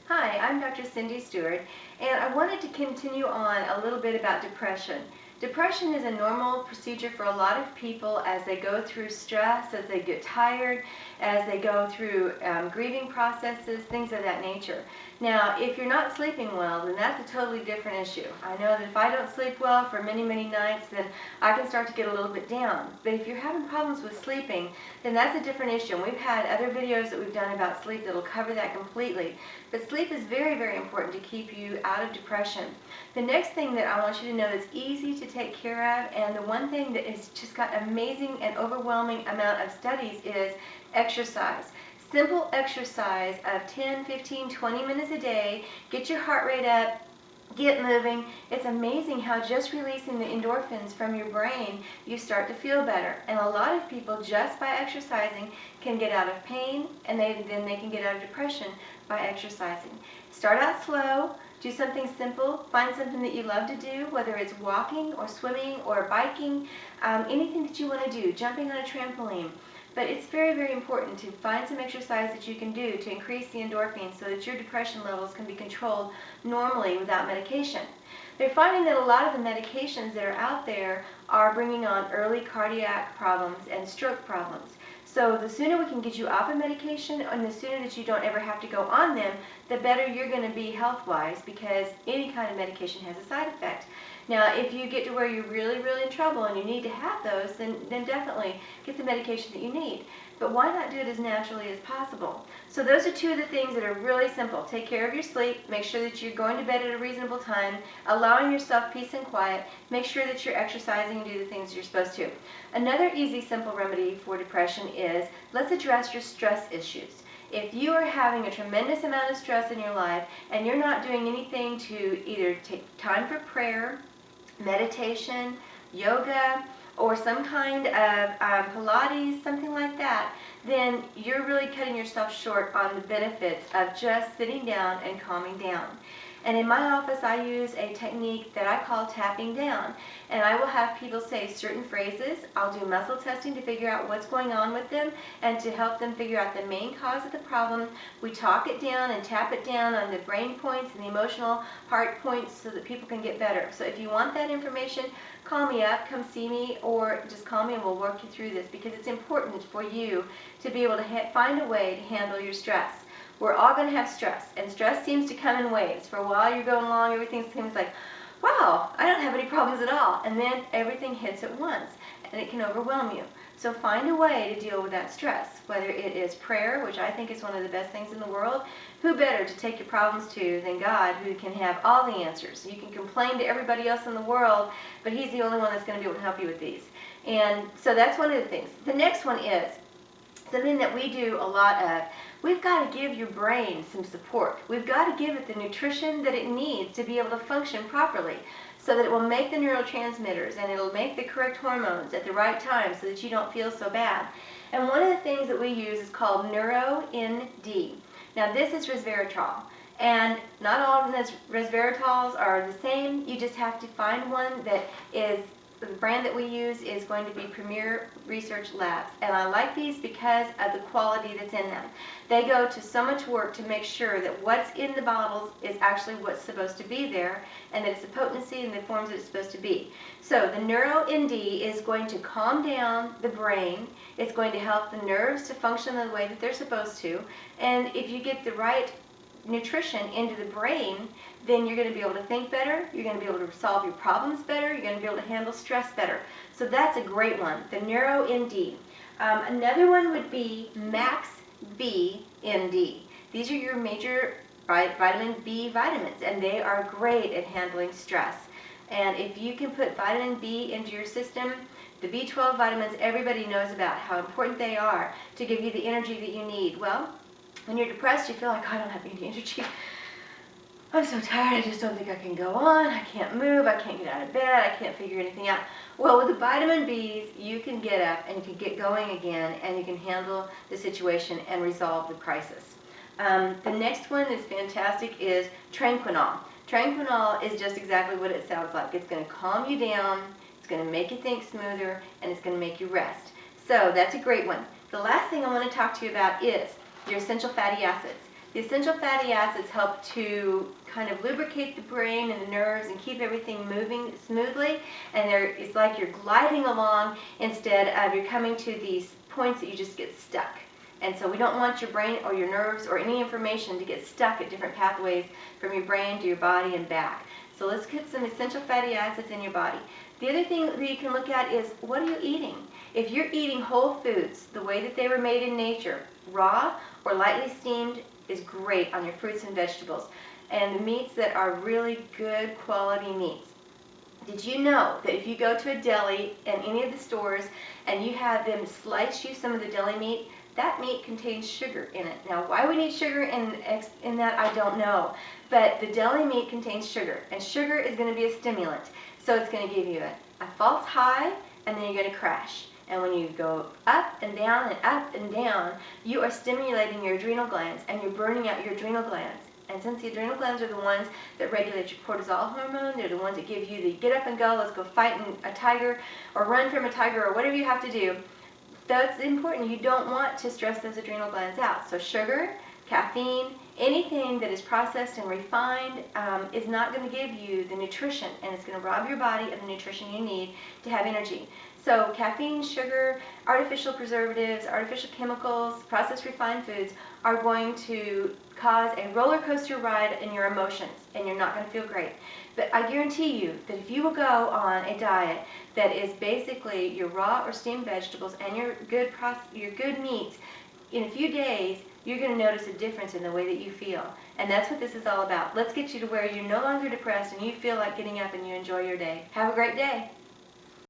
Hi, I'm Dr. Cindy Stewart, and I wanted to continue on a little bit about depression. Depression is a normal procedure for a lot of people as they go through stress, as they get tired, as they go through grieving processes, things of that nature. Now, if you're not sleeping well, then that's a totally different issue. I know that if I don't sleep well for many, many nights, then I can start to get a little bit down. But if you're having problems with sleeping, then that's a different issue. And we've had other videos that we've done about sleep that'll cover that completely. But sleep is very, very important to keep you out of depression. The next thing that I want you to know that's easy to take care of, and the one thing that has just got amazing and overwhelming amount of studies, is exercise. Simple exercise of 10, 15, 20 minutes a day. Get your heart rate up. Get moving. It's amazing how just releasing the endorphins from your brain, you start to feel better. And a lot of people, just by exercising, can get out of pain, and then they can get out of depression by exercising. Start out slow. Do something simple. Find something that you love to do, whether it's walking or swimming or biking, anything that you want to do, jumping on a trampoline. But it's very, very important to find some exercise that you can do to increase the endorphins so that your depression levels can be controlled normally without medication. They're finding that a lot of the medications that are out there are bringing on early cardiac problems and stroke problems. So the sooner we can get you off of medication, and the sooner that you don't ever have to go on them, the better you're going to be health-wise, because any kind of medication has a side effect. Now, if you get to where you're really, really in trouble and you need to have those, then definitely get the medication that you need. But why not do it as naturally as possible? So those are two of the things that are really simple. Take care of your sleep. Make sure that you're going to bed at a reasonable time, allowing yourself peace and quiet. Make sure that you're exercising and do the things you're supposed to. Another easy, simple remedy for depression is, let's address your stress issues. If you are having a tremendous amount of stress in your life and you're not doing anything to either take time for prayer, meditation, yoga, or some kind of Pilates, something like that, then you're really cutting yourself short on the benefits of just sitting down and calming down. And in my office, I use a technique that I call tapping down. And I will have people say certain phrases. I'll do muscle testing to figure out what's going on with them and to help them figure out the main cause of the problem. We talk it down and tap it down on the brain points and the emotional heart points so that people can get better. So if you want that information, call me up, come see me, or just call me and we'll work you through this, because it's important for you to be able to find a way to handle your stress. We're all going to have stress, and stress seems to come in waves. For a while you're going along, everything seems like, wow, I don't have any problems at all. And then everything hits at once, and it can overwhelm you. So find a way to deal with that stress, whether it is prayer, which I think is one of the best things in the world. Who better to take your problems to than God, who can have all the answers? You can complain to everybody else in the world, but He's the only one that's going to be able to help you with these. And so that's one of the things. The next one is something that we do a lot of. We've got to give your brain some support. We've got to give it the nutrition that it needs to be able to function properly, so that it will make the neurotransmitters and it'll make the correct hormones at the right time so that you don't feel so bad. And one of the things that we use is called neuro-nd. Now this is resveratrol. And not all of resveratols are the same. You just have to find one that is, the brand that we use is going to be Premier Research Labs. And I like these because of the quality that's in them. They go to so much work to make sure that what's in the bottles is actually what's supposed to be there, and that it's the potency and the forms that it's supposed to be. So the neuro-nd is going to calm down the brain. It's going to help the nerves to function the way that they're supposed to. And if you get the right nutrition into the brain, then you're going to be able to think better, you're going to be able to solve your problems better, you're going to be able to handle stress better. So that's a great one, the neuro-nd. Another one would be Max B-nd. These are your major vitamin B vitamins, and they are great at handling stress. And if you can put vitamin B into your system, the B12 vitamins, everybody knows about how important they are to give you the energy that you need. Well, when you're depressed, you feel like, I don't have any energy. I'm so tired, I just don't think I can go on. I can't move, I can't get out of bed, I can't figure anything out. Well, with the vitamin Bs, you can get up and you can get going again, and you can handle the situation and resolve the crisis. The next one that's fantastic is Tranquinol. Tranquinol is just exactly what it sounds like. It's going to calm you down, it's going to make you think smoother, and it's going to make you rest. So that's a great one. The last thing I want to talk to you about is your essential fatty acids. The essential fatty acids help to kind of lubricate the brain and the nerves and keep everything moving smoothly, and it's like you're gliding along instead of you're coming to these points that you just get stuck. And so we don't want your brain or your nerves or any information to get stuck at different pathways from your brain to your body and back. So let's get some essential fatty acids in your body. The other thing that you can look at is, what are you eating? If you're eating whole foods the way that they were made in nature, raw or lightly steamed is great on your fruits and vegetables. And the meats that are really good quality meats. Did you know that if you go to a deli in any of the stores and you have them slice you some of the deli meat, that meat contains sugar in it. Now, why we need sugar in that, I don't know. But the deli meat contains sugar, and sugar is going to be a stimulant. So it's going to give you a false high, and then you're going to crash. And when you go up and down, you are stimulating your adrenal glands, and you're burning out your adrenal glands. And since the adrenal glands are the ones that regulate your cortisol hormone, they're the ones that give you the get up and go, let's go fight a tiger, or run from a tiger, or whatever you have to do, that's important. You don't want to stress those adrenal glands out. So sugar, caffeine, anything that is processed and refined is not going to give you the nutrition, and it's going to rob your body of the nutrition you need to have energy. So caffeine, sugar, artificial preservatives, artificial chemicals, processed refined foods are going to cause a roller coaster ride in your emotions, and you're not going to feel great. But I guarantee you that if you will go on a diet that is basically your raw or steamed vegetables and your good meats, in a few days you're going to notice a difference in the way that you feel. And that's what this is all about. Let's get you to where you're no longer depressed and you feel like getting up and you enjoy your day. Have a great day.